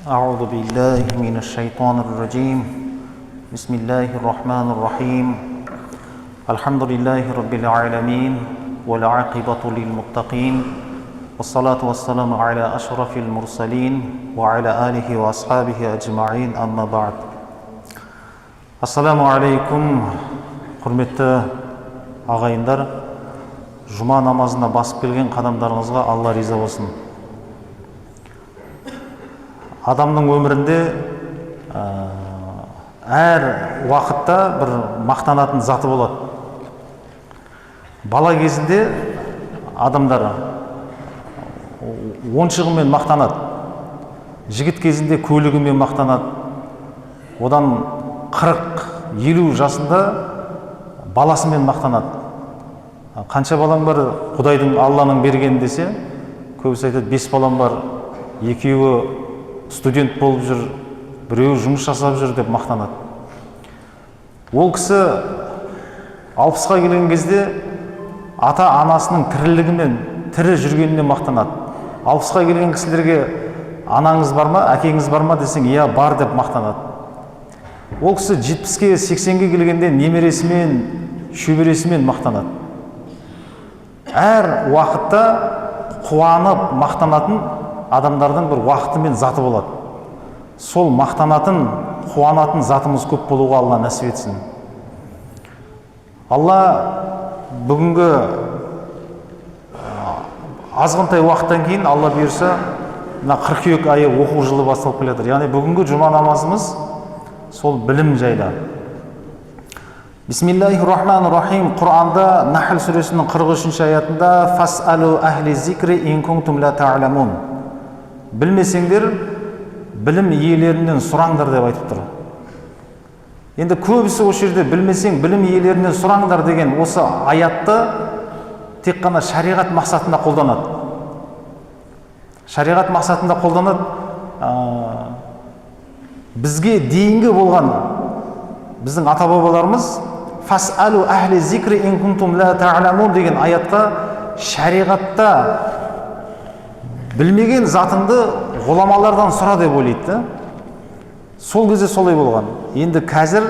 أعوذ بالله من الشيطان الرجيم بسم الله الرحمن الرحيم الحمد لله رب العالمين والعاقبة للمتقين والصلاة والسلام على أشرف المرسلين وعلى آله وأصحابه أجمعين أما بعد Ассаламу алейкум, құрметті ағайындар. Жұма намазына басып келген қадамдарыңызға Алла риза болсын. Адамның өмірінде әр уақытта бір мақтанатын заты болады. Бала кезінде адамдар ойыншығымен мақтанады. Жігіт кезінде көлігімен мақтанады. Одан 40-50 жасында баласымен мақтанады. Қанша балам бар, Құдайдың, Алланың бергені десе, көбісі айтады, 5 балам бар, екеуі студент болып жүр, біреуі жұмыс жасап жүр деп мақтанады. Ол кісі 60-қа келген кезде ата-анасының тірілігімен, тірі жүргеніне мақтанады. 60-қа келген кісілерге анаңыз бар ма, әкеңіз бар ма десең, иә, бар деп мақтанады. Ол кісі 70-ке, 80-ге келгенде немересімен, шөбересімен мақтанады. Әр уақытта қуанып мақтанатын адамдардың бір уақыты мен заты болады. Сол мақтанатын, қуанатын затымыз көп болуға Алла нәсіп етсін. Алла бүгінгі азғантай уақыттан кейін Алла бұйырса, қыркүйек айы оқу жылы басталып келе жатыр. Яғни бүгінгі жұма намазымыз сол білім жайлы. Бисмиллахир-рахманир-рахим. Құранда Нахл сүресінің 43-ші аятында «Фас'алу ахли зикри ин кунтум ла та'ламун». Білмесеңдер, білім иелерінен сұраңдар деп айтып тұр. Енді көбісі осы жерде білмесең, білім иелерінен сұраңдар деген осы аятты тек қана шариғат мақсатында қолданады. Шариғат мақсатында қолданады. Бізге дейінгі болған біздің ата-бабаларымыз «Фас'алу ахли зикри ин кунтум ла та'ламун» деген аятқа шариғатта білмеген затыңды ғұламалардан сұра деп ойлайды. Сол кезде солай болған. Енді қазір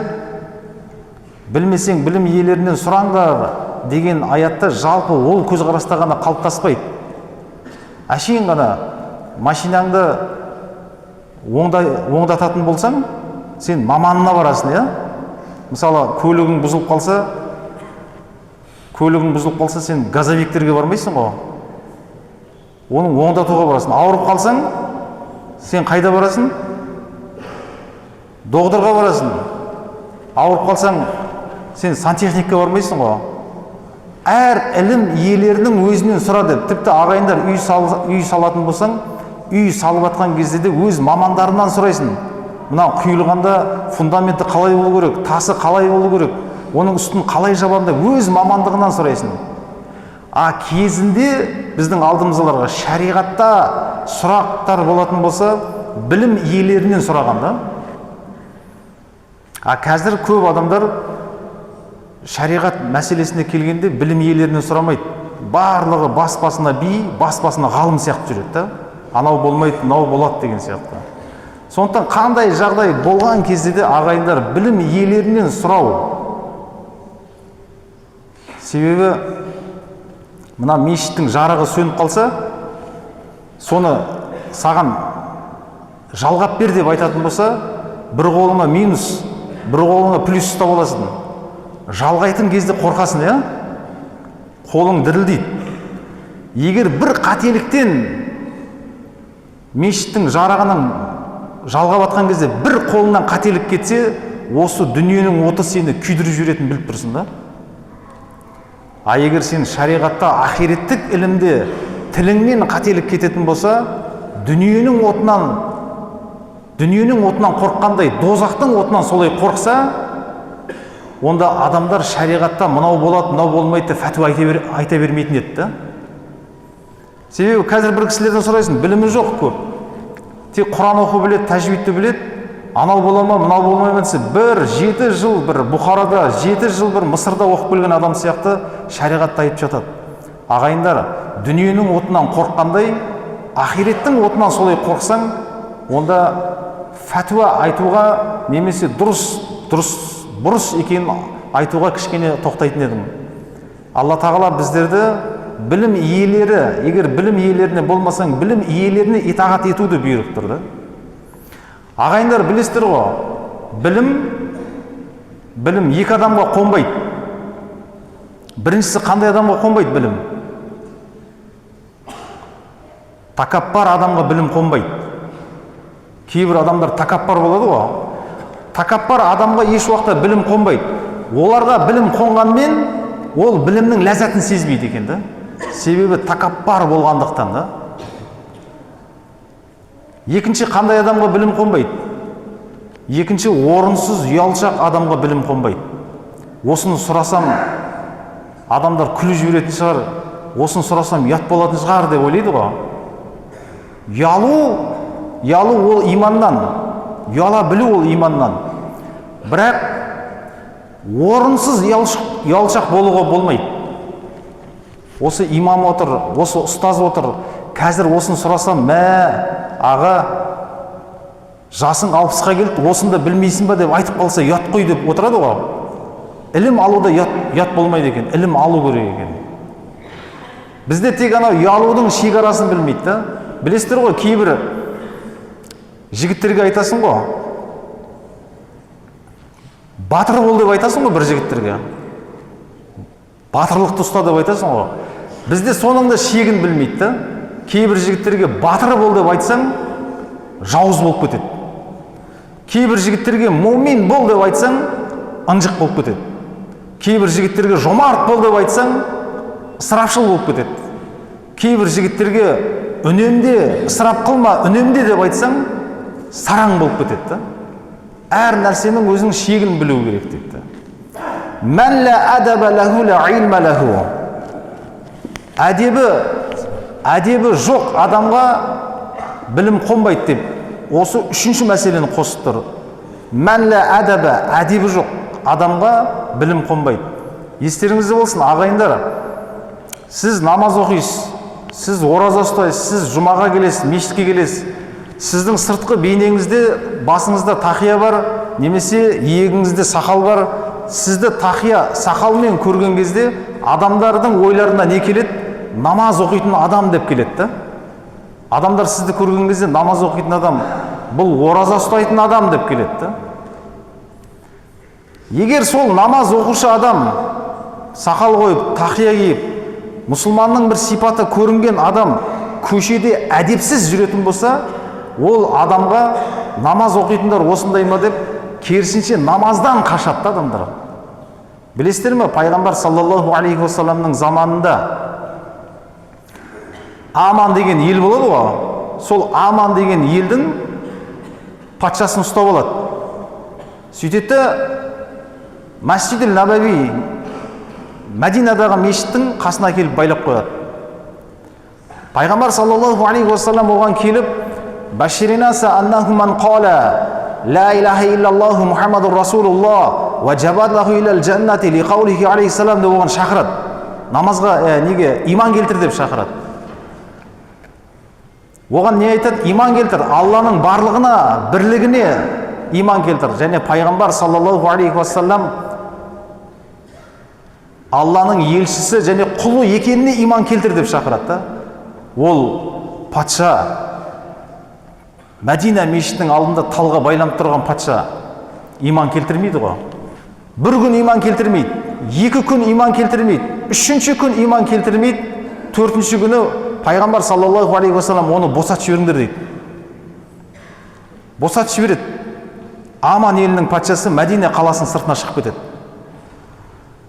білмесең білім иелерінен сұраңдар деген аятта жалпы ол көзқараста ғана қалыптаспайды. Әшейін ғана машинаңды оңдататын болсаң, сен маманына барасың, иә? Мысалы, көлігің бұзылып қалса, сен газовиктерге бармайсың ғой. Оның оңдатуға барасың. Ауырып қалсаң, сен қайда барасың? Доғдырға барасың. Ауырып қалсаң, сен сантехникке бармайсың ғой. Әр ілім иелерінің өзінен сұра деп. Тіпті ағайындар үй салатын болсаң, үй салып атқан кезде де өз мамандарынан сұрайсың. Мына құйылғанда фундаменті қалай болу керек, тасы қалай болу керек, оның үстін қалай жабамда өз мамандығынан сұрайсың. Кезінде біздің алдымыздағыларға шариғатта сұрақтар болатын болса, білім иелерінен сұрағанда. Қазір көп адамдар шариғат мәселесіне келгенде білім иелерінен сұрамайды. Барлығы бас-басына би, бас-басына ғалым сияқты жүреді. Анау болмайды, мынау болады деген сияқты. Сондықтан қандай жағдай болған кезде де ағайындар білім иелерінен сұрау. Себебі мына мешіттің жарығы сөніп қалса, соны саған жалғап бер деп айтатын болса, бір қолыңа минус, бір қолыңа плюс ұстап аласың. Жалғайтын кезде қорқасың, иә? Қолың дірілдейді. Егер бір қателіктен мешіттің жарығының жалғап атқан кезде бір қолынан қателік кетсе, осы дүниенің оты сені күйдіріп жіберетін біліп тұрсың да? Егер сен шариғатта ахиреттік ілімде тіліңнен қателік кететін болса, дүниенің отынан қорыққандай, дозақтың отынан солай қорықса, онда адамдар шариғатта мынау болады, мынау болмайды деп фәтуа айта бермейтін еді. Себебі қазір бір кісілерден сұрайсың, білімі жоқ көп. Тек Құран оқу біледі, тәжвидті біледі, анау бола ма, мынау болмай ма десе, 7 жыл бір Бұхарада, 7 жыл бір Мысырда оқып келген адам сияқты шариғатта айтып жатады. Ағайындар, дүниенің отынан қорыққандай, ахиреттің отынан солай қорықсаң, онда фәтуа айтуға немесе бұрыс екенін айтуға кішкене тоқтайтын едім. Алла тағала біздерді білім иелері, егер білім иелеріне болмасаң, білім иелеріне итағат етуді бұйырып тұрды. Ағайындар, білесіздер ғой, білім екі адамға қонбайды. Біріншісі қандай адамға қонбайды білім? Такаппар адамға білім қонбайды. Кейбір адамдар такаппар болады ғой. Такаппар адамға еш уақытта білім қонбайды. Оларға білім қонғанмен ол білімнің ләззатын сезбейді екен да. Себебі такаппар болғандықтан да. Екінші, қандай адамға білім қонбайды? Екінші, орынсыз ұялшақ адамға білім қонбайды. Осыны сұрасам адамдар күліп жіберетін шығар, осыны сұрасам ұят болатын шығар деп ойлайды ғой. Ұялу ол иманнан, ұяла білу ол иманнан. Бірақ орынсыз ұялшақ болуға болмайды. Осы имам отыр, осы ұстаз отыр, қазір осыны сұрасам, аға, жасың 60-қа келді, осында білмейсің ба деп айтып қалса, ұят қой деп отырады ғой. Ілім алуда ұят болмайды екен, ілім алу керек екен. Бізде тек анау ұялудың шекарасын білмейді да. Білесіздер ғой, кейбір жігіттерге айтасың ғой, батыр бол деп айтасың ғой бір жігіттерге. Батырлықты ұста деп айтасың ғой. Бізде соның да шегін білмейді да. Кейбір жігіттерге батыр бол деп айтсаң, жауыз болып кетеді. Кейбір жігіттерге момин бол деп айтсаң, ынжық болып кетеді. Кейбір жігіттерге жомарт бол деп айтсаң, ысырапшыл болып кетеді. Кейбір жігіттерге үнемде, ысырап қылма, үнемде деп айтсаң, сараң болып кетеді да. Әр нәрсенің өзінің шегін білу керек дейді. Мән лә әдәбә ләху лә илмә ләху. Әдебі жоқ адамға білім қонбайды деп, осы үшінші мәселені қосып тұр. Мән лә әдәбә, әдебі жоқ адамға білім қонбайды. Естеріңізде болсын, ағайындар, сіз намаз оқисыз, сіз ораза ұстайсыз, сіз жұмаға келесіз, мешітке келесіз. Сіздің сыртқы бейнеңізде, басыңызда тақия бар, немесе иегіңізде сақал бар. Сізді тақия, сақалмен көрген кезде адамдардың ойларына не келеді? Намаз оқитын адам деп келеді да. Адамдар сізді көрген кезде намаз оқитын адам, бұл ораза ұстайтын адам деп келеді да. Егер сол намаз оқушы адам сақал қойып, тақия киіп, мұсылманның бір сипаты көрінген адам көшеде әдепсіз жүретін болса, ол адамға намаз оқитындар осындай ма деп керісінше намаздан қашады адамдар. Білесіздер ме, пайғамбар саллаллаху алейхи уассаламның заманында Аман деген ел болады ғой. Сол Аман деген елдің патшасын ұстап алады. Сөйтеді, Масжид Набави, Мәдинадағы мешіттің қасына келіп байлап қояды. Пайғамбар саллаллаху алейхи уассалам оған келіп, Баширинаса аннаху ман қала ла илаха иллаллаху Мухаммаду Расулуллах ва джабад лаху илал джаннати ли қаулихи алейхиссалам деп оған шақырады. Намазға неге иман келтір деп шақырады. Оған не айтады? Иман келтір, Алланың барлығына, бірлігіне иман келтір. Және пайғамбар саллаллаху алейхи уассалам Алланың елшісі және құлы екеніне иман келтір деп шақырады. Ол патша, Мәдина мешітінің алдында талға байланып тұрған патша иман келтірмейді ғой. Бір күн иман келтірмейді, 2 күн иман келтірмейді, 3-ші күн иман келтірмейді, 4-ші күні пайғамбар саллаллаху алейхи уассалам оны босатып жіберіңдер дейді. Босатып жібереді. Аман елінің патшасы Мәдина қаласының сыртына шығып кетеді.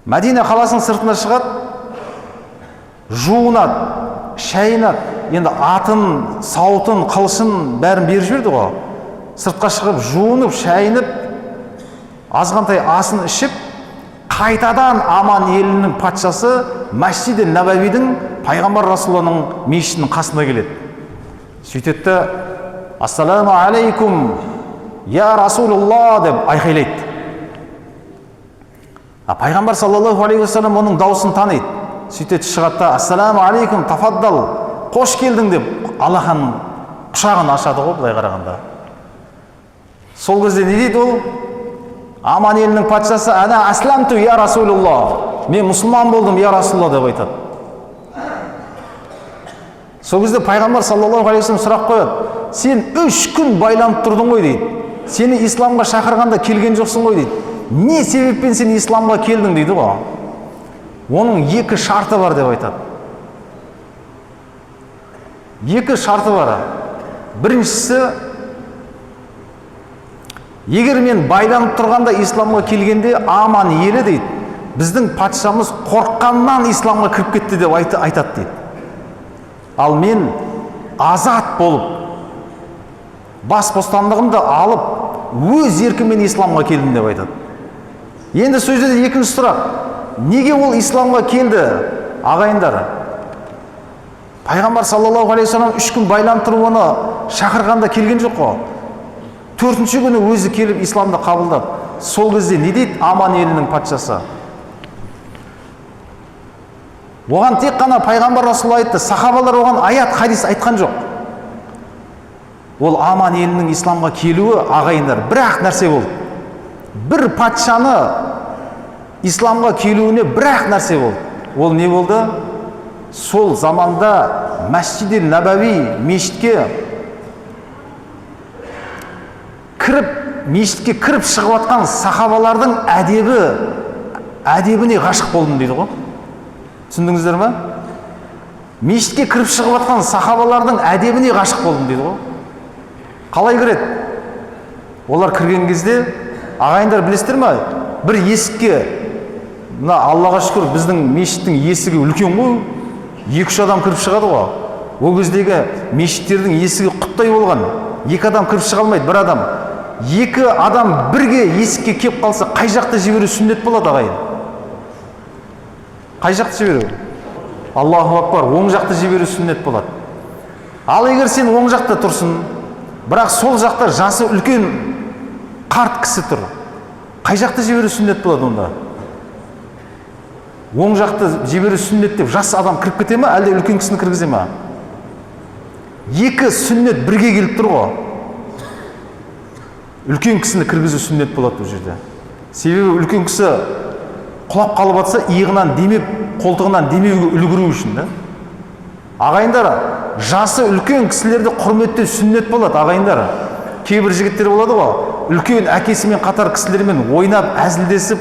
Мәдина қаласының сыртына шығады, жуынады, шайынады. Енді атын, сауытын, қылышын бәрін беріп жіберді ғой. Сыртқа шығып, жуынып, шайынып, азғантай асын ішіп, қайтадан Аман елінің патшасы Масжид Набавидің пайғамбар Расулының мешітінің қасына келеді. Сөйтеді, ассаламу алейкум, я Расулулла деп айқайлайды. Пайғамбар саллаллаху алейхи уассалам оның дауысын таниды. Сөйтеді, шығады, ассаламу алейкум, тафаддал, қош келдің деп Аллахның құшағын ашады ғой, былай қарағанда. Сол кезде не дейді ол? Аман елінің патшасы: ана асламту я Расулуллах, мен мұсылман болдым я Расулалла деп айтады. Сол кезде пайғамбар саллаллаху алейхи вассалам сұрақ қояды: сен 3 күн байланып тұрдың ғой дейді, сені исламға шақырғанда келген жоқсың ғой дейді, не себеппен сен исламға келдің дейді ғой. Оның 2 шарты бар деп айтады. 2 шарты бар. Біріншісі, егер мен байланып тұрғанда исламға келгенде Аман елі дейді, біздің патшамыз қорыққаннан исламға кіріп кетті деп айтады дейді. Ал мен азат болып, бас бостандығымды алып, өз еркіммен исламға келдім деп айтады. Енді сөзде екінші сұрақ: неге ол исламға келді, ағайындар? Пайғамбар саллаллаху алейхи вассалам 3 күн байланып тұрып оны шақырғанда келген жоқ қой. 4-ші күні өзі келіп исламды қабылдады. Сол кезде не дейді Аман елінің патшасы? Оған тек қана пайғамбар Расул айтты, сахабалар оған аят, хадис айтқан жоқ. Ол Аман елінің исламға келуі, ағайындар, бір-ақ нәрсе болды. Бір патшаны исламға келуіне бір-ақ нәрсе болды. Ол не болды? Сол заманда Мәсжид Набави, мешітке кіріп шығып атқан сахабалардың әдебіне ғашық болдым дейді ғой. Түсіндіңіздер ме? Мешітке кіріп шығып атқан сахабалардың әдебіне ғашық болдым дейді ғой. Қалай кіреді? Олар кірген кезде, ағайындар білесіздер ме? Бір есікке, мына Аллаға шүкір біздің мешіттің есігі үлкен ғой, 2-3 адам кіріп шығады ғой. Ол кездегі мешіттердің есігі құттай болған. 2 адам кіріп шыға алмайды, 1 адам. 2 адам бірге есікке кеп қалса, қай жақты жіберу сүннет болады, ағайын? Қай жақты жіберу? Аллаху акбар, оң жақты жіберу сүннет болады. Ал егер сен оң жақта тұрсын, бірақ сол жақта жасы үлкен қарт кісі тұр, қай жақты жіберу сүннет болады онда? Оң жақты жіберу сүннет деп жас адам кіріп кете ме, әлде үлкен кісіні кіргізе ме? 2 сүннет бірге келіп тұр ғой. Үлкен кісіні кіргізу сүннет болады бұл жерде. Себебі үлкен кісі құлап қалып атса, иығынан демеп, қолтығынан демеуге үлгіру үшін да. Ағайындар, жасы үлкен кісілерді құрметтеу сүннет болады, ағайындар. Кейбір жігіттер болады ғой, үлкен әкесімен қатар кісілермен ойнап, әзілдесіп,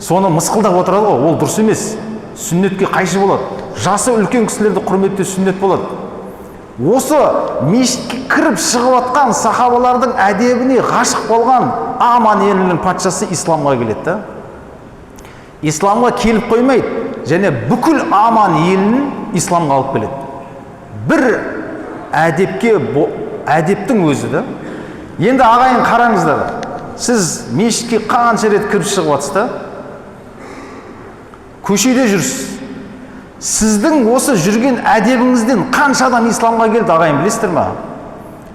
соны мысқылдап отырады ғой, ол дұрыс емес. Сүннетке қайшы болады. Жасы үлкен кісілерді құрметтеу сүннет болады. Осы мешітке кіріп шығып атқан сахабалардың әдебіне ғашық болған Аман елінің патшасы исламға келеді. Исламға келіп қоймайды, және бүкіл Аман елін исламға алып келеді. Бір әдептің өзі да. Енді ағайын қараңыздар, сіз мешітке қанша рет кіріп шығып атсыз, көшеде жүрсіз. Сіздің осы жүрген әдебіңізден қанша адам исламға келді, ағайын, білесіздер ме?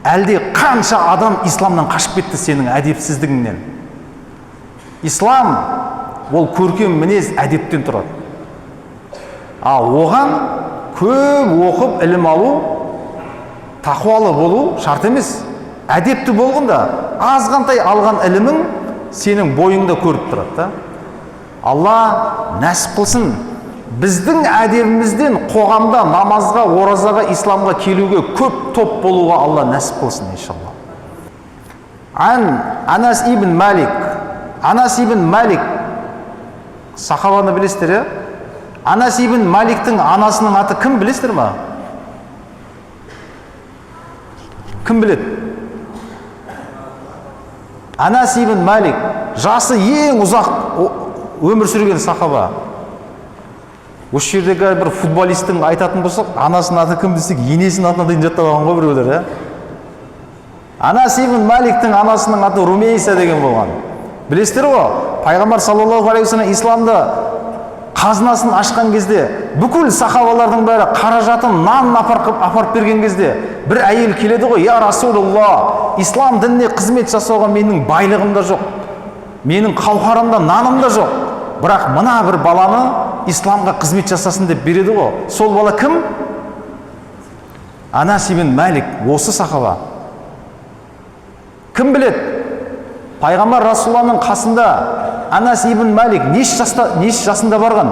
Әлде қанша адам исламнан қашып кетті сенің әдепсіздігіңнен? Ислам ол көркем мінез, әдептен тұрады. Оған көп оқып ілім алу, тақуалы болу шарт емес. Әдепті болғанда азғантай алған ілімің сенің бойыңда көріп тұрады. Алла нәсіп қылсын, біздің әдебімізден қоғамда намазға, оразаға, исламға келуге көп топ болуға Алла нәсіп қылсын, иншалла. Анас ибн Малик, сахабаны білесіздер, Анас ибн Маликтің анасының аты кім, білесіздер ма? Кім біледі? Анас ибн Малик, жасы ең ұзақ өмір сүрген сахаба. Осы жердегі бір футболистің айтатын болсақ, анасының аты кім десек, енесінің атына дейін жаттап алған ғой біреулер. Анас ибн Маликтің анасының аты Румейса деген болған. Білесіздер ғой, пайғамбар саллаллаху алейхи вассалам исламды қазынасын ашқан кезде, бүкіл сахабалардың бәрі қаражатын, нанын апарып берген кезде, бір әйел келеді ғой: я Расулулла, ислам дініне қызмет жасауға менің байлығым да жоқ, менің қауқарым да, наным да жоқ, бірақ мына бір баланы исламға қызмет жасасын деп береді ғой. Сол бала кім? Анас ибн Малик, осы сахаба. Кім біледі? Пайғамбар Расулуллахның қасында Анас ибн Малик неше жасында барған?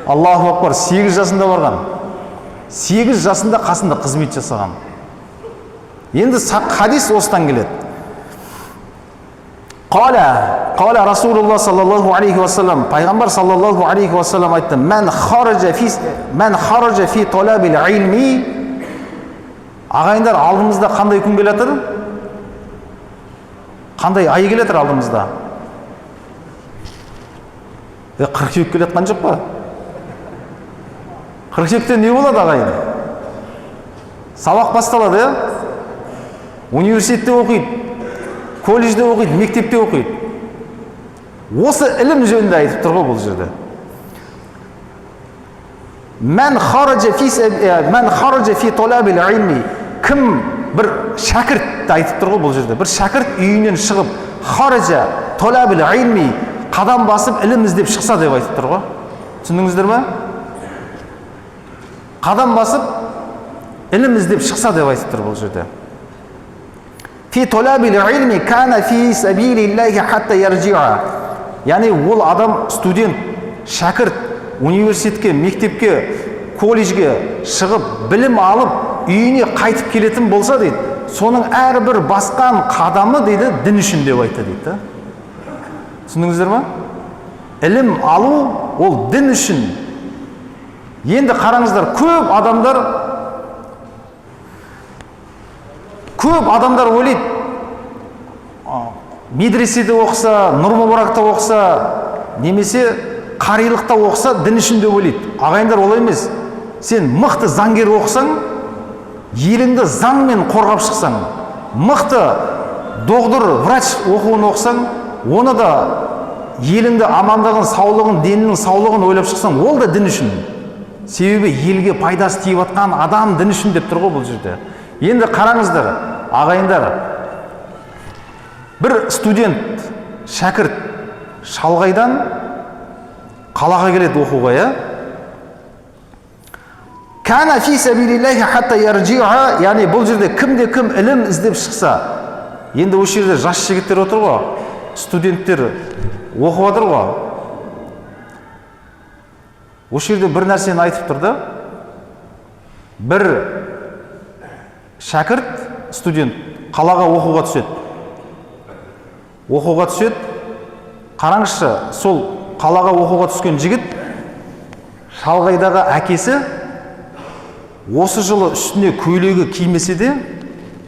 Аллаху акбар, 8 жасында барған. 8 жасында қасында қызмет жасаған. Енді хадис осыдан келеді. Қала Расулуллах саллаллаху алейхи вассалам, пайғамбар саллаллаху алейхи вассалам айтты: "Мән хараджа фи талабил илми". Ағайындар, алдымызда қандай күн келе жатыр? Қандай ай келе жатыр алдымызда? Қыркүйек келе жатқан жоқ па? Қыркүйекте не болады, ағайын? Сабақ басталады, иә? Университетте оқиды, колледжде оқиды, мектепте оқиды. Осы ілім жөнінде айтып тұр ғой бұл жерде. Мән хараджа фи талабил илми. Кім бір шәкірт айтып тұр ғой бұл жерде. Бір шәкірт үйінен шығып, хараджа талабил илми, қадам басып ілім іздеп шықса деп айтып тұр ғой. Түсіндіңіздер ме? Қадам басып ілім іздеп шықса деп айтып тұр бұл жерде. Фи талабил илми кана фи сабилиллахи хатта ярджиа. Яғни ол адам, студент, шәкірт, университетке, мектепке, колледжге шығып, білім алып, үйіне қайтып келетін болса дейді, соның әрбір басқан қадамы дейді, дін үшін деп айтты дейді. Түсіндіңіздер ме? Ілім алу ол дін үшін. Енді қараңыздар, көп адамдар ойлайды, медреседе оқыса, Нұр-Мүбаракта оқыса, немесе қарилықта оқыса, дін үшін деп ойлайды. Ағайындар, олай емес. Сен мықты заңгер оқысаң, еліңді заңмен қорғап шықсаң, мықты доғдыр, врач оқуын оқысаң, оны да еліңді амандығын, саулығын, денінің саулығын ойлап шықсаң, ол да дін үшін. Себебі елге пайдасы тиіп атқан адам дін үшін деп тұр ғой бұл жерде. Енді қараңыздар, ағайындар, бір студент, шәкірт шалғайдан қалаға келеді оқуға, иә? Кана фи сабилиллахи хатта ярджиа, яғни бұл жерде кім ілім іздеп шықса. Енді осы жерде жас жігіттер отыр ғой, студенттер оқып отыр ғой. Осы жерде бір нәрсені айтып тұрды. Бір шәкірт, студент қалаға оқуға түседі. Қараңызшы, сол қалаға оқуға түскен жігіт, шалғайдағы әкесі осы жылы үстіне көйлегі кимесе де,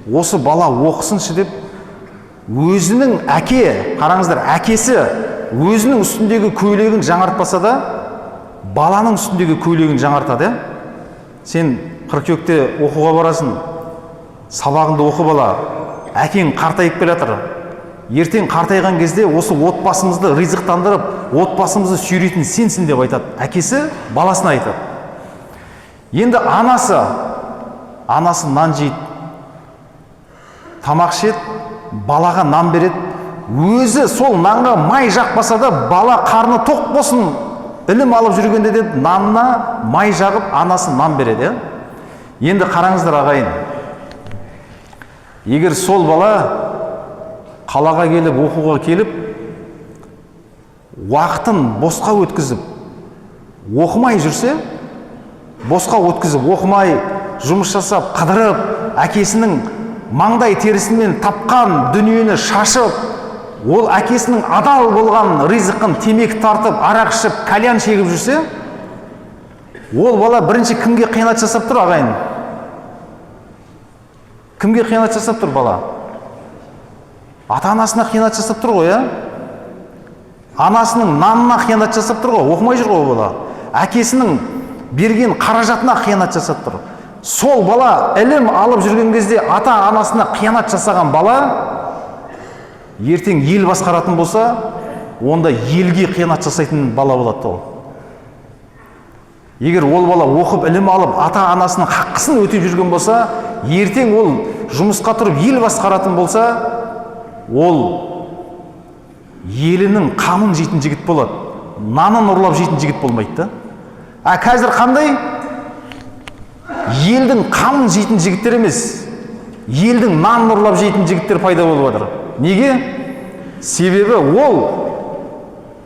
осы бала оқысыншы деп, өзінің қараңыздар, әкесі өзінің үстіндегі көйлегін жаңартпаса да, баланың үстіндегі көйлегін жаңартады. Сен қыркүйекте оқуға барасың, сабағыңды оқы бала, әкең қартайып келе жатыр. Ертең қартайған кезде осы отбасымызды ризықтандырып, отбасымызды сүйрейтін сенсің деп айтады. Әкесі баласына айтады. Енді анасы нан жейді, тамақ ішеді, балаға нан береді. Өзі сол нанға май жақпаса да, бала қарны тоқ болсын, ілім алып жүргенде де нанына май жағып, анасы нан береді. Енді қараңыздар, ағайын, егер сол бала қалаға келіп, оқуға келіп, уақытын босқа өткізіп, оқымай жүрсе, босқа өткізіп, оқымай, жұмыс жасап, қыдырып, әкесінің маңдай терісімен тапқан дүниені шашып, ол әкесінің адал болған ризықын темекі тартып, арақ ішіп, кальян шегіп жүрсе, ол бала бірінші кімге қиянат жасап тұр, ағайын? Кімге қиянат жасап тұр бала? Ата-анасына қиянат жасап тұр ғой, анасының нанына қиянат жасап тұр ғой, оқымай жүр ғой бала. Әкесінің берген қаражатына қиянат жасап тұр. Сол бала ілім алып жүрген кезде ата-анасына қиянат жасаған бала, ертең ел басқаратын болса, онда елге қиянат жасайтын бала болады ол. Егер ол бала оқып, ілім алып, ата-анасының хаққысын өтеп жүрген болса, ертең ол жұмысқа тұрып ел басқаратын болса, ол елінің қамын жейтін жігіт болады, нанын ұрлап жейтін жігіт болмайды. Қазір қандай? Елдің қамын жейтін жігіттер емес, елдің нанын ұрлап жейтін жігіттер пайда болып жатыр. Неге? Себебі ол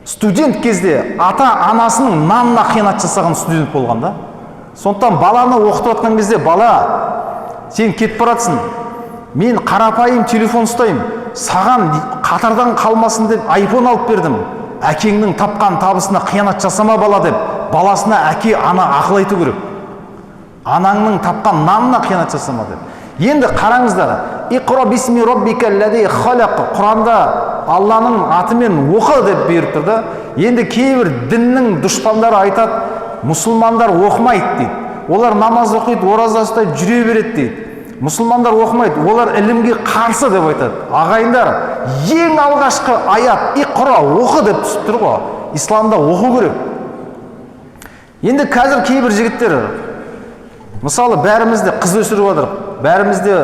студент кезде ата-анасының нанына қиянат жасаған студент болған да. Сондықтан баланы оқытып жатқан кезде, бала, сен кетіп баратсың, мен қарапайым телефон ұстаймын, саған қатардан қалмасын деп айфон алып бердім, әкеңнің тапқан табысына қиянат жасама бала деп, баласына әке, ана ақыл айту керек. Анаңның тапқан нанына қиянат жасама деп. Енді қараңыздар, иқра бисми роббика лази халақ, Құранда Алланың атымен оқы деп бұйырып тұр да. Енді кейбір діннің дұшпандары айтады, мұсылмандар оқымайды дейді. Олар намаз оқиды, ораза ұстайды, жүре береді дейді. Мұсылмандар оқымайды, олар ілімге қарсы деп айтады. Ағайындар, ең алғашқы аят иқра, оқы деп түсіп тұр ғой. Исламда оқу керек. Енді қазір кейбір жігіттер, мысалы, бәрімізде қыз өсіріп жатыр, бәрімізде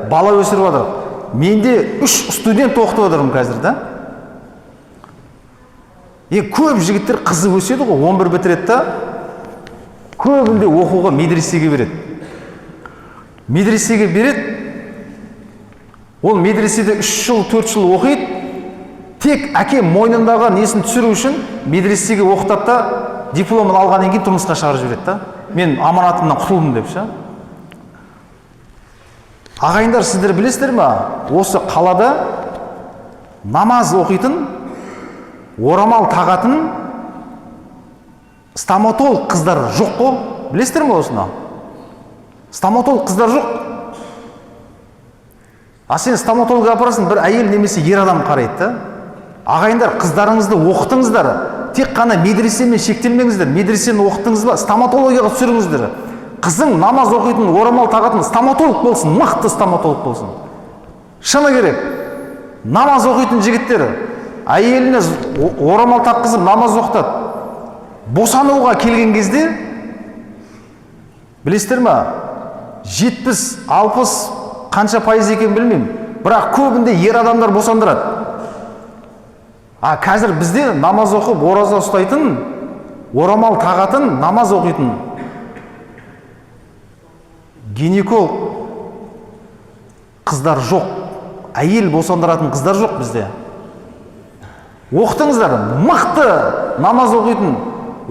бала өсіріп жатыр. Менде 3 студент оқытып отырмын қазір да. Көп жігіттер қызы өседі ғой, 11 бітіреді да, көбінде оқуға медресеге береді. Медресеге береді, ол медреседе 3 жыл, 4 жыл оқиды, тек әке мойнындағы несін түсіру үшін медресеге оқытады да, дипломын алғаннан кейін тұрмысқа шығарып жібереді да. Мен аманатымнан құтылдым деп ше. Ағайындар, сіздер білесіздер ме? Осы қалада намаз оқитын, орамал тағатын стоматолог қыздар жоқ қой. Білесіздер ме осыны? Стоматолог қыздар жоқ. А сен стоматологқа апарасың, бір әйел немесе ер адам қарайды да. Ағайындар, қыздарыңызды оқытыңыздар. Тек қана медресемен шектелмеңіздер. Медресені оқытыңыз ба, стоматологияға түсіріңіздер. Қызың намаз оқитын, орамал тағатын стоматолог болсын, мықты стоматолог болсын. Шыны керек. Намаз оқитын жігіттер әйеліне орамал таққызып намаз оқытады. Босануға келген кезде, білесіздер ме, 70-60 қанша пайыз екен білмеймін, бірақ көбінде ер адамдар босандырады. Қазір бізде намаз оқып, ораза ұстайтын, орамал тағатын, намаз оқитын гинеколог қыздар жоқ, әйел босандыратын қыздар жоқ бізде. Оқытыңыздар, мықты намаз оқитын,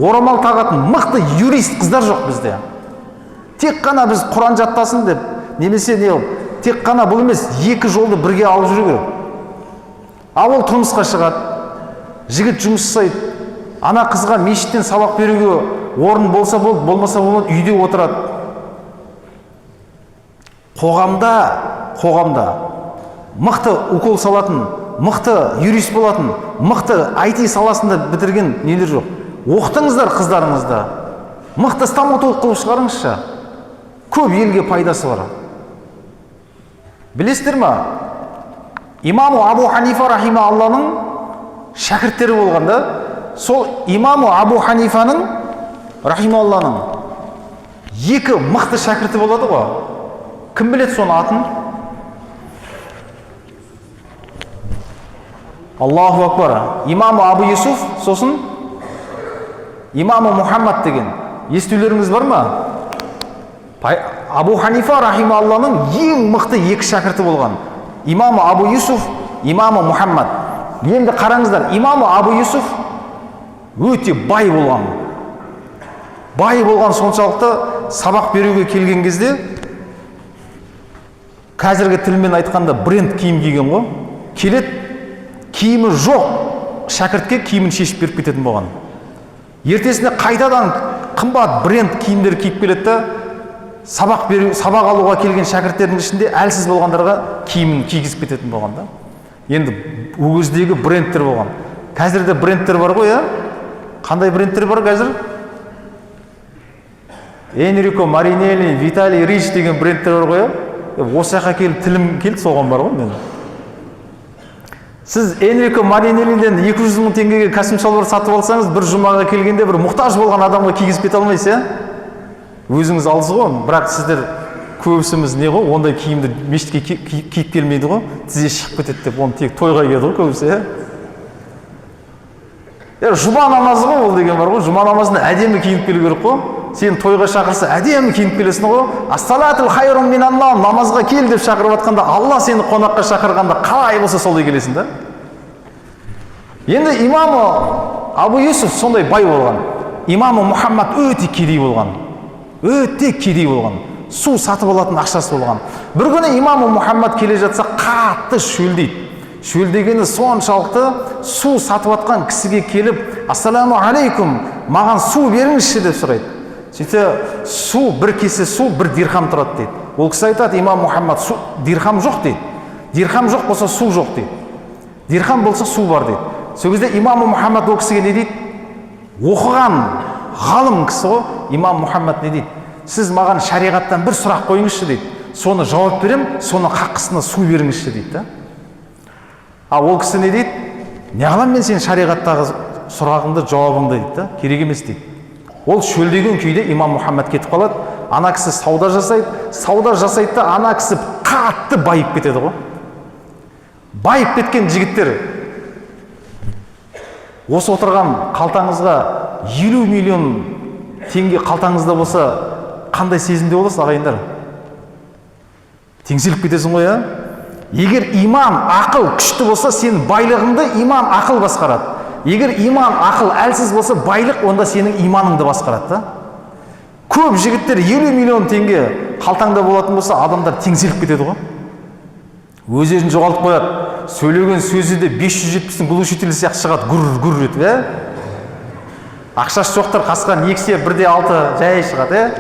орамал тағатын, мықты юрист қыздар жоқ бізде. Тек қана біз Құран жаттасын деп, немесе тек қана бұл емес, 2 жолды бірге алып жүру керек. Ол тұрмысқа шығады, жігіт жұмыс жасайды, ана қызға мешіттен сабақ беруге орын болса болды, болмаса болады, үйде отырады. Қоғамда мықты укол салатын, мықты юрист болатын, мықты IT саласында бітірген нелер жоқ. Оқытыңыздар қыздарыңызды, мықты стоматолог қылып шығарыңызшы. Көп елге пайдасы бар. Білесіздер ме? Имаму Абу Ханифа рахима Алланың шәкірттері болғанда, сол имаму Абу Ханифаның рахима Алланың 2 мықты шәкірті болады ғой. Кім біледі соны атын? Аллаху акбар. Имаму Абу Юсуф, сосын имаму Мухаммад деген. Естулеріңіз бар ма? Абу Ханифа рахима Алланың ең мықты 2 шәкірті болған. Имаму Абу Юсуф, имаму Мухаммад. Енді қараңыздар, имаму Абу Юсуф өте бай болған. Бай болған соншалықты сабақ беруге келген кезде, қазіргі тілмен айтқанда бренд киім киген ғой. Келет, киімі жоқ шәкіртке киімін шешіп беріп кететін болған. Ертесіне қайтадан қымбат бренд киімдер киіп келеді да, сабақ алуға келген шәкірттердің ішінде әлсіз болғандарға киімін кигізіп кететін болған да. Енді ол кездегі брендтер болған. Қазір де брендтер бар ғой, Қандай брендтер бар қазір? Энрико Маринелли, Виталий Рич деген брендтер бар ғой, Осы жаққа келіп тілім келді, соған бар ғой мен. Сіз Энрико Маринеллиден 200 мың теңгеге костюм шалбар сатып алсаңыз, бір жұмаға келгенде бір мұқтаж болған адамға кигізіп кете алмайсыз, Өзіңіз алсыз ғой, бірақ сіздер көбісіміз не ғой, ондай киімді мешітке киіп келмейді ғой, тізе шығып кетеді деп, оны тек тойға киеді ғой көбісі, Жұма намазы ғой ол деген бар ғой, жұма намазында әдемі киініп келу керек қой. сен тойға шақырса әдемі киініп келесің ғой, ассалатул хайрун минаннам, намазға кел деп шақырып жатқанда, Алла сені қонаққа шақырғанда қалай болса солай келесің да. Енді имамы Абу Юсуф сондай бай болған, имамы Мұхаммад өте кедей болған, су сатып алатын ақшасы болған. Бір күні имамы Мұхаммад келе жатса қатты шөлдейді. Шөлдегені соншалықты су сатып атқан кісіге келіп, ассаламу алейкум, маған су беріңізші деп сұрайды. Сөйтсе, су, бір кесе су, бір дирхам тұрады дейді. Ол кісі айтады, имам Мұхаммад, дирхам жоқ дейді. Дирхам жоқ болса су жоқ дейді. Дирхам болса су бар дейді. Сол кезде имам Мұхаммад ол кісіге не дейді? Оқыған ғалым кісі ғой, имам Мұхаммад не дейді? Сіз маған шариғаттан бір сұрақ қойыңызшы дейді. Соны жауап берем, соны хаққысына су беріңізші дейді да. Ол кісі не дейді? Не қылам мен сен шариғаттағы сұрағыңды, жауабыңды дейді да, керек емес дейді. Ол шөлдеген күйде имам Мұхаммад кетіп қалады. Ана кісі сауда жасайды да, ана кісі қатты байып кетеді ғой. Байып кеткен жігіттер, осы отырған қалтаңызға 50 миллион теңге қалтаңызда болса, қандай сезімде боласыз, ағайындар? Теңселіп кетесің ғой, Егер иман ақыл күшті болса, сен байлығыңды иман ақыл басқарады. Егер иман ақыл әлсіз болса, байлық онда сенің иманыңды басқарады. Көп жігіттер 50 миллион теңге қалтаңда болатын болса, адамдар теңселіп кетеді ғой. Өз-өзін жоғалтып қояды. Сөйлеген сөзі де 570-ің глушитель сияқты шығады, гүр-гүр етіп, Ақшасы жоқтар қасқан 2/1/6 жай шығады,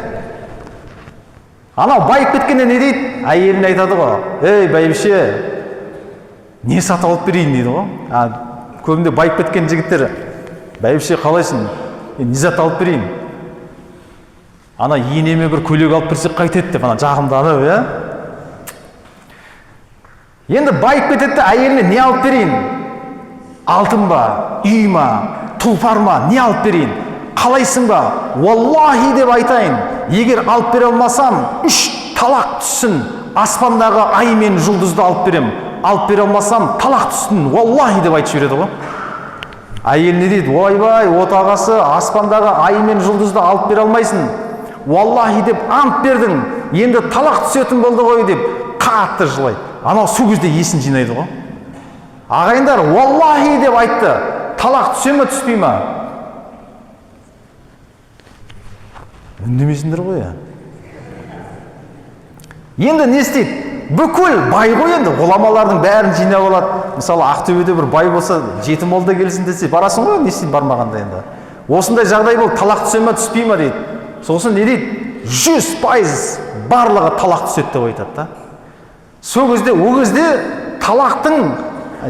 Анау байып кеткенде не дейді? Әйеліне айтады ғой, ей бәйбіше, не сатып алып берейін дейді ғой. Көбінде байып кеткен жігіттер, бәйбіше қалайсың? Не зат алып берейін? Ана енеме бір көйлек алып берсек қайтеді деп, ана жағымда анау, Енді байып кетеді, әйеліне не алып берейін? Алтын ба, үй ма, тұлпар ма, не алып берейін? Қалайсың ба? Уаллахи деп айтайын. Егер алып бере алмасам, 3 талақ түссін, аспандағы ай мен жұлдызды алып берем. Алып бере алмасам, талақ түссін, уаллахи деп айтып жібереді ғой. Әйел не дейді? Ойбай, отағасы, аспандағы ай мен жұлдызды алып бере алмайсың. Уаллахи деп ант бердің, енді талақ түсетін болды ғой деп қатты жылайды. Анау сол кезде есін жинайды ғой. Ағайындар, уаллахи деп айтты, талақ түсе ме, түспей ме? Үндемейсіңдер ғой, Енді не істейді? Бүкіл бай ғой енді, ғұламалардың бәрін жинап алады. Мысалы, Ақтөбеде бір бай болса, жетім молда келсін десе, барасың ғой, не істейді бармағанда енді. Осындай жағдай бол, талақ түсе ме, түспей ме дейді. Сосын не дейді? 100% барлығы талақ түседі деп айтады да. Сол кезде, о кезде талақтың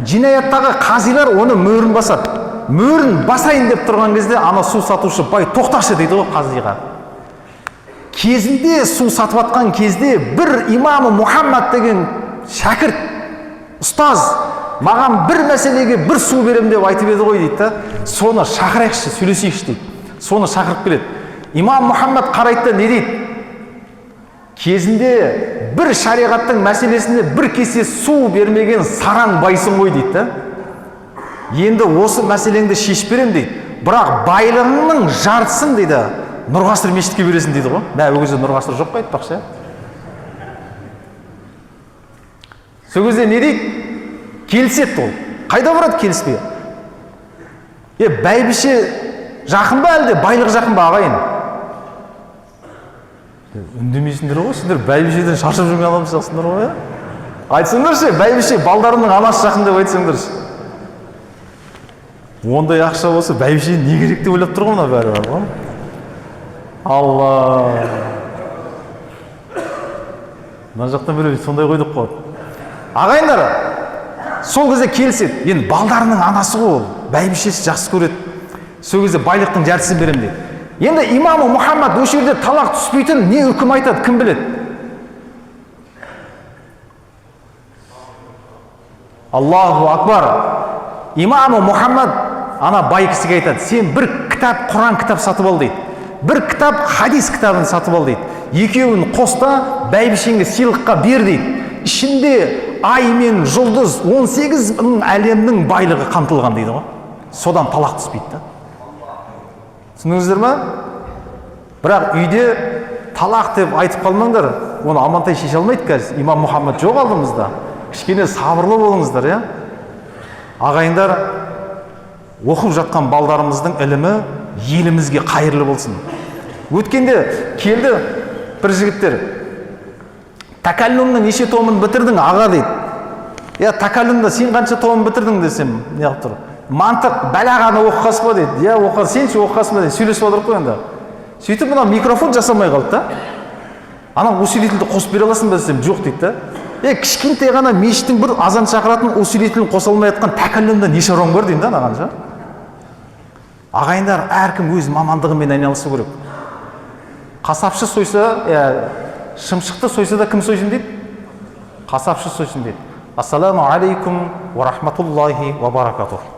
жинаяттағы қазилар оны мөрін басады. Мөрін басайын деп тұрған кезде, ана су сатушы бай тоқташы дейді ғой қазиға. Кезінде су сатып атқан кезде бір имамы Мұхаммад деген шәкірт, ұстаз, маған бір мәселеге бір су берем деп айтып еді ғой дейді да. Соны шақырайықшы, сөйлесейікші дейді. Соны шақырып келеді. Имам Мұхаммад қарайды, не дейді? Кезінде бір шариғаттың мәселесінде бір кесе су бермеген сараң байсың ғой дейді да. Енді осы мәселеңді шешіп берем дейді. Бірақ байлығыңның жартысын дейді, Нұрғасыр мешітке бересің дейді ғой. Ол кезде Нұрғасыр жоқ қой, айтпақшы. Сол кезде не дейді? Келіседі ол. Қайда барады келіспей? Бәйбіше жақын ба әлде, байлық жақын ба, ағайын? Үндемейсіңдер ғой, сендер бәйбішеден шаршап жүрген адам сияқтысыңдар ғой, Айтсыңдаршы, бәйбіше балдарының анасы жақын деп айтсаңдаршы. Ондай ақша болса, бәйбіше не керек деп ойлап тұр ғой, бәрі бар ғой. Алла. Мына жақтан бері сондай қойдық қой. Ағайындар, сол кезде келіседі. Енді балдарының анасы ғой ол, бәйбішесі жақсы көреді. Сол кезде байлықтың жартысын берем дейді. Енді имамы Мұхаммад осы жерде талақ түспейтін не үкім айтады, кім біледі? Аллаху акбар. Имамы Мұхаммад ана бай кісіге айтады, сен бір кітап, Құран кітап сатып ал дейді. Бір кітап, хадис кітабын сатып ал дейді. Екеуін қоста бәйбішеңге сыйлыққа бер дейді. Ішінде ай мен жұлдыз 18 мың әлемнің байлығы қамтылған дейді ғой. Содан талақ түспейді да. Түсіндіңіздер ме? Бірақ үйде талақ деп айтып қалмаңдар, оны Амантай шеше алмайды қазір. Имам Мұхаммад жоқ алдымызда. Кішкене сабырлы болыңыздар, иә. Ағайындар, оқып жатқан балдарымыздың ілімі елімізге қайырлы болсын. Өткенде келді бір жігіттер, такаллумның неше томын бітірдің аға дейді. Я такаллумда сен қанша томын бітірдің десем, не қылып тұр? Мантық бәлағаны оқығасыз ба дейді. Я оқыр, сенші оқығасыз ба дейді. Сөйлесіп отырып қой енді. Сөйтіп мына микрофон жасамай қалды да. Ана усилительді қосып бере аласың ба десем, жоқ дейді да. Кішкентай ғана мешіттің бір азан шақыратын усилителін қоса алмай жатқан такаллумда не шаруаң бар деймін да анаған ша. Ағайындар, әркім өз мамандығымен айналысу керек. Қасапшы сойса, шымшықты сойса да кім сойсын дейді? Қасапшы сойсын дейді. Ассаламу алейкум ва рахматуллахи ва баракатух.